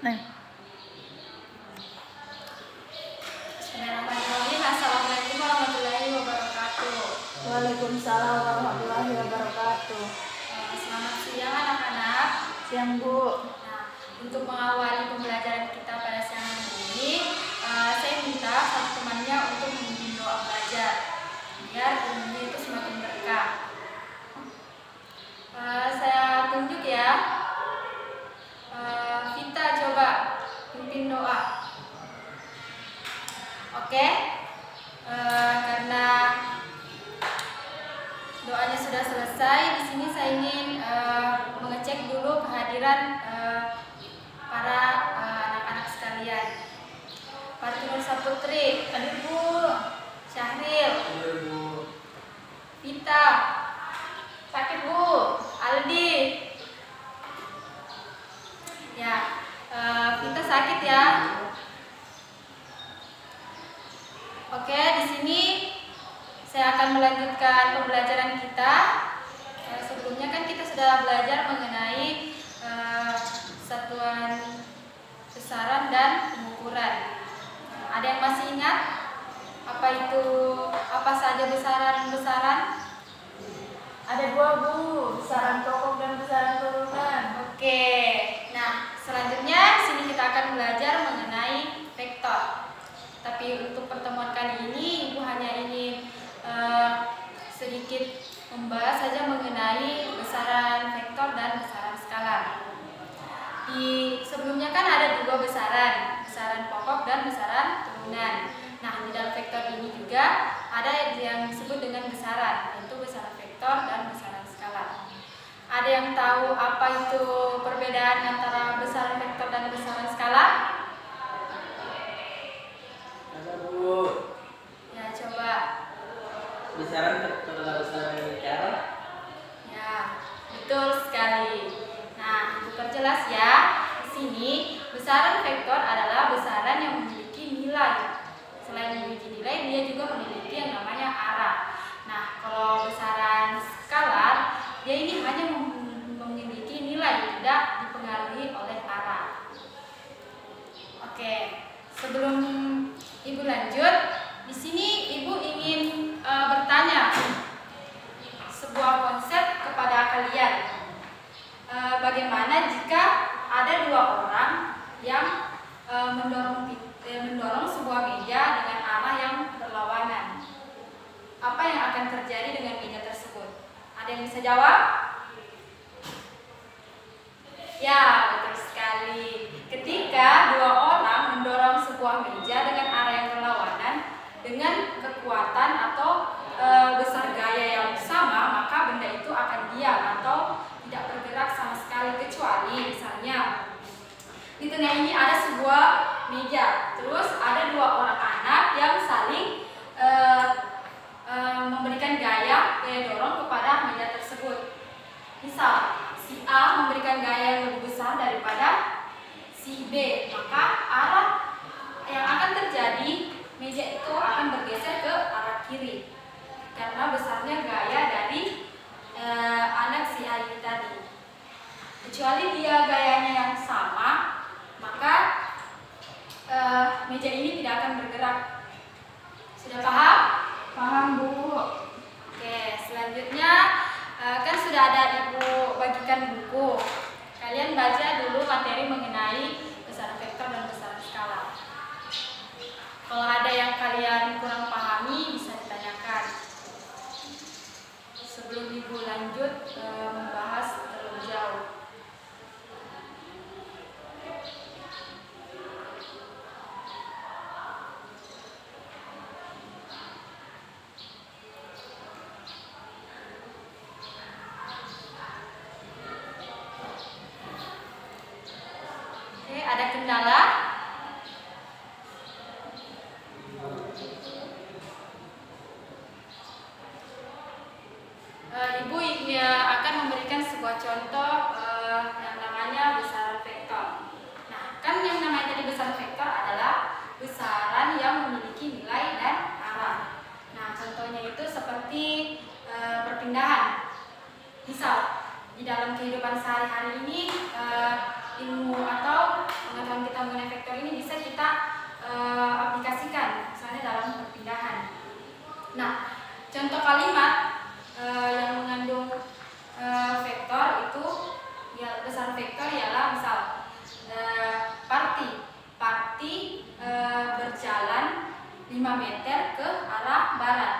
Nah. Bismillahirrahmanirrahim. Assalamualaikum warahmatullahi wabarakatuh. Waalaikumsalam warahmatullahi wabarakatuh. Selamat siang anak-anak. Siang Bu. Nah, untuk mengawali pembelajaran kita pada siang hari ini, saya minta satu temannya untuk memimpin doa belajar biar ilmunya itu semakin berkah. Saya tunjuk ya. Vita coba pimpin doa. Oke. Karena doanya sudah selesai, di sini saya ingin mengecek dulu kehadiran para anak-anak sekalian. Parti Nur Saputri, hadir Bu. Syahril, Vita, sakit Bu. Aldi, ya, Vita sakit ya. Oke, di sini saya akan melanjutkan pembelajaran kita. Sebelumnya kan kita sudah belajar mengenai satuan besaran dan pengukuran. Ada yang masih ingat apa saja besaran-besaran? Ada dua Bu, besaran pokok dan besaran turunan. Oke. Nah, selanjutnya sini kita akan belajar mengenai vektor. Tapi untuk pertemuan kali ini Ibu hanya ingin sedikit membahas saja mengenai besaran vektor dan besaran skalar. Sebelumnya kan ada dua besaran pokok dan besaran turunan. Nah, di dalam vektor ini juga ada yang disebut dengan besaran, yaitu besaran vektor dan besaran skalar. Ada yang tahu apa itu perbedaan antara besaran vektor dan besaran skalar? Ada Bu. Ya, coba. Besaran vektor adalah besaran yang bicara. Ya, betul sekali. Nah, untuk perjelas ya, di sini besaran vektor adalah besaran yang memiliki nilai. Selain memiliki nilai, dia juga memiliki yang namanya arah. Nah, kalau besaran skalar, dia ini hanya memiliki nilai, tidak dipengaruhi oleh arah. Oke, sebelum Ibu lanjut, di sini Ibu ingin bertanya sebuah konsep kepada kalian. Bagaimana jika ada dua orang yang mendorong sebuah meja dengan arah yang berlawanan? Apa yang akan terjadi dengan meja tersebut? Ada yang bisa jawab? Ya, betul sekali. Ketika dua orang mendorong sebuah meja dengan arah yang berlawanan dengan kekuatan atau besar gaya yang sama, maka benda itu akan diam atau tidak bergerak sama sekali, kecuali misalnya di tengah ini ada sebuah meja, terus ada dua orang anak yang saling memberikan gaya dorong kepada meja tersebut. Misal si A memberikan gaya yang lebih besar daripada si B, maka arah yang akan terjadi, meja itu akan bergeser ke arah kiri karena besarnya gaya dari anak si A ini tadi. Kecuali dia gayanya yang sama, maka meja ini tidak akan bergerak. Sudah paham? Paham Bu. Oke, selanjutnya kan sudah ada Ibu bagikan buku. Kalian baca dulu materi mengenai besaran vektor dan besaran skalar. Kalau ada yang kalian kurang pahami bisa ditanyakan sebelum Ibu lanjut membahas terlebih jauh. Oke, ada kendala? Ibu akan memberikan sebuah contoh yang namanya besaran vektor. Nah, kan yang namanya tadi besaran vektor adalah besaran yang memiliki nilai dan arah. Nah, contohnya itu seperti perpindahan. Misal, di dalam kehidupan sehari-hari ini ilmu atau pengetahuan pengetahuan kita mengenai vektor ini bisa kita aplikasikan misalnya dalam perpindahan. Nah, contoh kalimat yang mengandung vektor itu ya, besaran vektor ialah misal Parti berjalan 5 meter ke arah barat.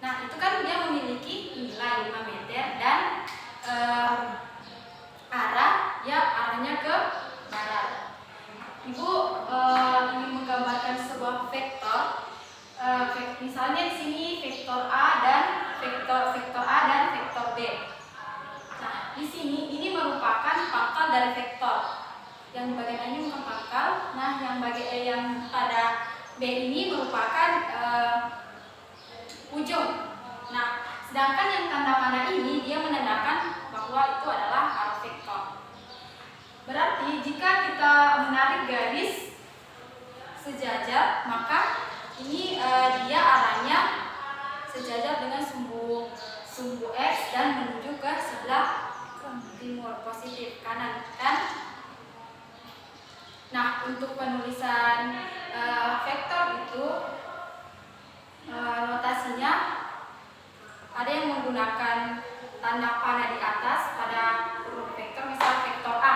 Nah, itu kan dia memiliki nilai 5 meter dan arahnya ke barat. Ibu ingin menggambarkan sebuah vektor. Misalnya di sini vektor A dan vektor B. Nah, di sini ini merupakan pangkal dari vektor. Yang di bagian A ini bukan pangkal. Nah, yang pada B ini merupakan ujung. Nah, sedangkan yang tanda panah ini dia menandakan bahwa itu adalah arah vektor. Berarti jika kita menarik garis sejajar, maka ini dia arahnya sejajar dengan sumbu X dan menuju ke sebelah timur, positif kanan, kan? Nah, untuk penulisan vektor itu notasinya ada yang menggunakan tanda panah di atas pada huruf vektor, misal vektor A.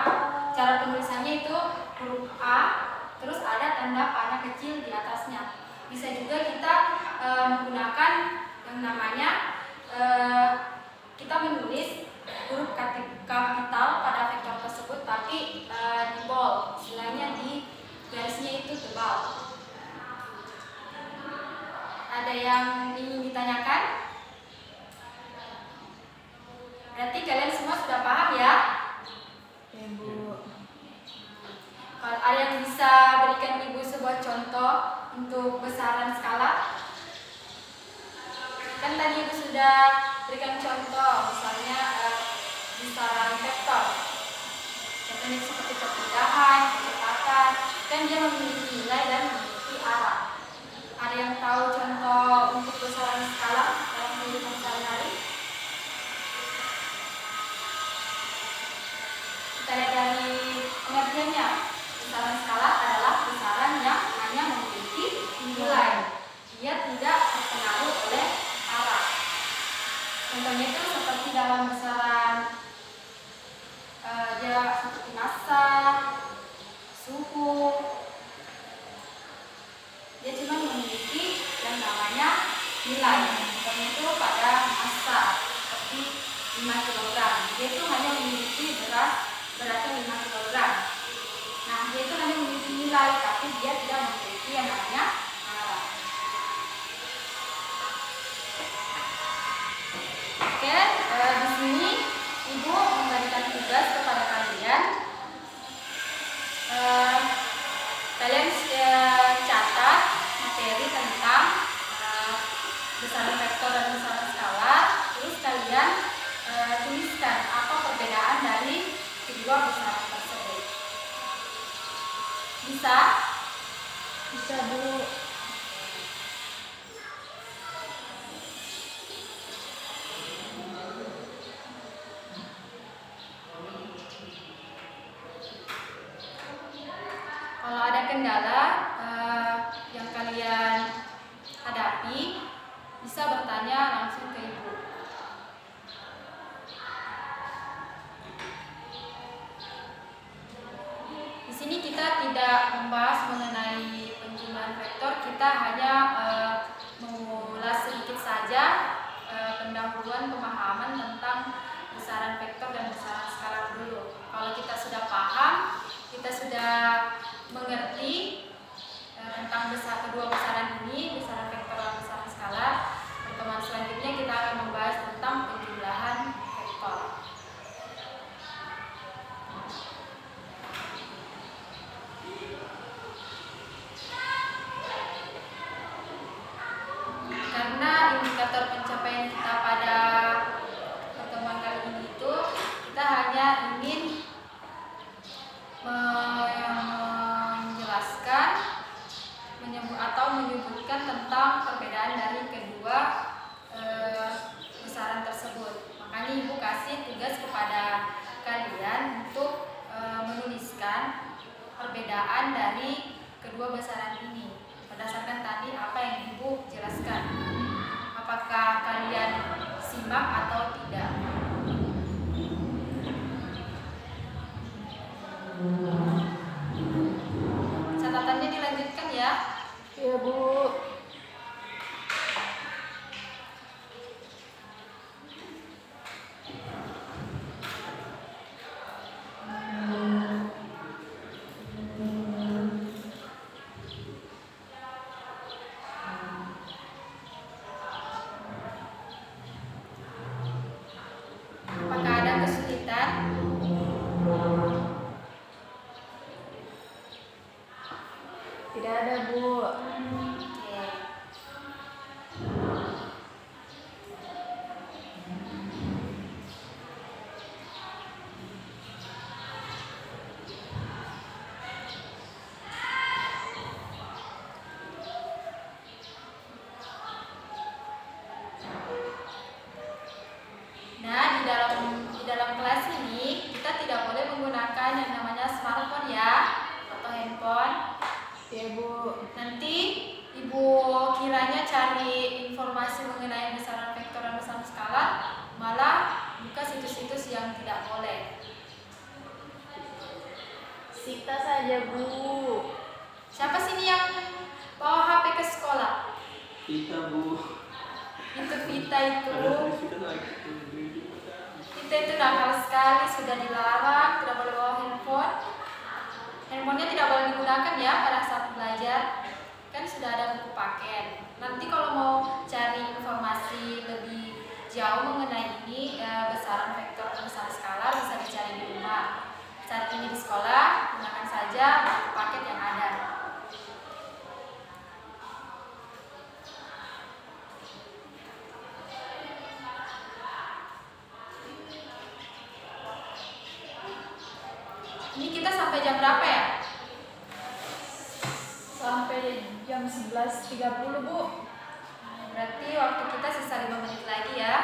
Cara penulisannya itu huruf A, terus ada tanda panah kecil di atasnya. Bisa juga kita menggunakan yang namanya kita menulis huruf kapital pada vektor tersebut, tapi di bold, istilahnya di garisnya itu tebal. Ada yang ingin ditanyakan? Berarti kalian semua sudah paham ya? Ya, Bu. Kalau ada yang bisa berikan Ibu sebuah contoh untuk besaran skala? Kan tadi Ibu sudah berikan contoh, misalnya besaran vektor. Contohnya seperti perpindahan, kecepatan, kan dia memiliki nilai dan memiliki arah. Ada yang tahu contoh untuk besaran skala dalam kehidupan sehari-hari? Kita lihat dari pengertiannya. Besaran skala adalah besaran yang hanya memiliki nilai. Dia tidak terpengaruh oleh arah. Contohnya itu seperti dalam besaran dia seperti massa, suhu. Dia cuma memiliki yang namanya nilai. Contohnya itu pada massa seperti 5 kg. Dia itu hanya memiliki beratnya 5 kg. Nah, dia itu hanya memiliki nilai, tapi dia tidak memiliki yang namanya arah. Oke, di sini Ibu memberikan tugas kepada kalian. Kalian catat materi tentang besaran vektor dan besaran skala. Terus kalian tuliskan apa perbedaan dari kedua besaran tersebut. Bisa? Bisa, Bu. Kalau ada kendala yang kalian hadapi, bisa bertanya langsung ke Ibu. Di sini kita tidak membahas mengenai penjumlahan vektor, kita hanya mengulas sedikit saja pendahuluan pemahaman tentang besaran vektor dan besaran skala dulu. Kalau kita sudah paham, kita sudah mengerti tentang kedua besaran ini, besaran vektor dan besaran skala. Pertemuan selanjutnya kita akan membahas tentang penjumlahan vektor. Karena indikator pencapaian kita pada pertemuan kali ini itu perbedaan dari kedua besaran ini berdasarkan tadi apa yang Ibu jelaskan. Apakah kalian simak atau tidak? Catatannya dilanjutkan ya. Iya, Bu. Apakah ada kesulitan? Tidak ada, Bu. Oke. Nah, di dalam kelas ini kita tidak boleh menggunakan yang namanya smartphone ya atau handphone. Iya, Bu. Nanti Ibu kiranya cari informasi mengenai besaran vektor dan besaran skalar, malah buka situs-situs yang tidak boleh. Sita saja, Bu. Siapa sini yang bawa HP ke sekolah? Kita, Bu. Itu Vita itu. Ada kita lagi. Vita itu nakal sekali, sudah dilarang, tidak boleh bawa handphone. Handphonenya tidak boleh digunakan ya pada saat belajar. Kan sudah ada buku paket. Nanti kalau mau cari informasi lebih jauh mengenai ini besaran vektor dan besaran skalar bisa dicari di rumah. Saat ini di sekolah gunakan saja buku paket yang ada. Ini kita sampai jam berapa ya? Sampai jam 11.30, Bu. Berarti waktu kita sisa 5 menit lagi ya.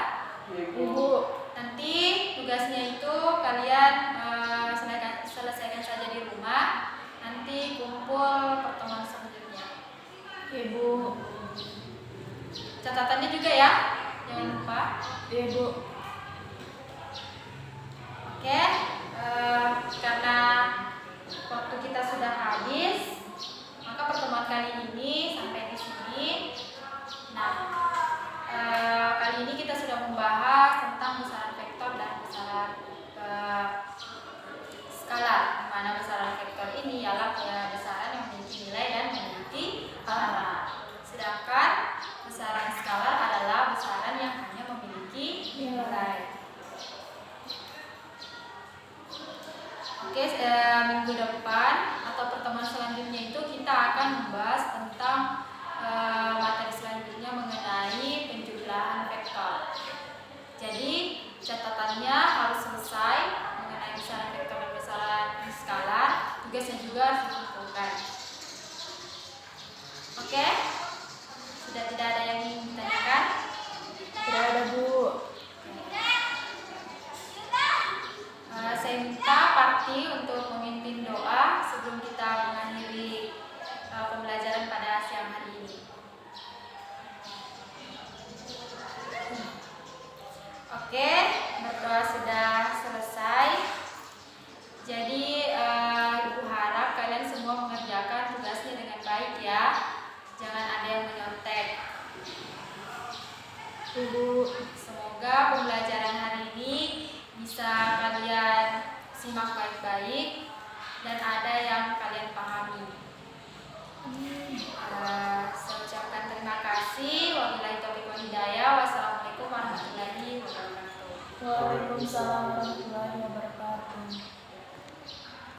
Ibu. Nanti tugasnya itu kalian selesaikan saja di rumah. Nanti kumpul pertemuan selanjutnya. Ibu. Catatannya juga ya, jangan lupa. Iya, Bu. Oke, karena waktu kita sudah habis, maka pertemuan kali ini sampai di sini. Nah, kali ini kita sudah membahas tentang besaran vektor dan besaran skalar. Di mana besaran vektor ini ialah besaran yang memiliki nilai dan memiliki arah. Sedangkan besaran skalar adalah besaran yang hanya memiliki nilai. Oke, minggu depan atau pertemuan selanjutnya itu kita akan membahas tentang materi selanjutnya mengenai penjumlahan vektor. Jadi catatannya harus selesai mengenai besaran vektor dan besaran skalar. Tugasnya juga harus dikumpulkan. Oke, sudah tidak ada yang ingin ditanyakan? Tidak ada, Bu. Saya minta Parti untuk memimpin doa sebelum kita mengakhiri pembelajaran pada siang hari ini. Oke, berdoa sudah selesai. Jadi Ibu harap kalian semua mengerjakan tugasnya dengan baik ya. Jangan ada yang menyontek. Ibu. Semoga pembelajaran hari ini bisa kalian simak baik-baik dan ada yang kalian pahami. Saya ucapkan terima kasih. Wabillahi taufiq wal hidayah. Wassalamualaikum warahmatullahi wabarakatuh. Waalaikumsalam warahmatullahi wabarakatuh.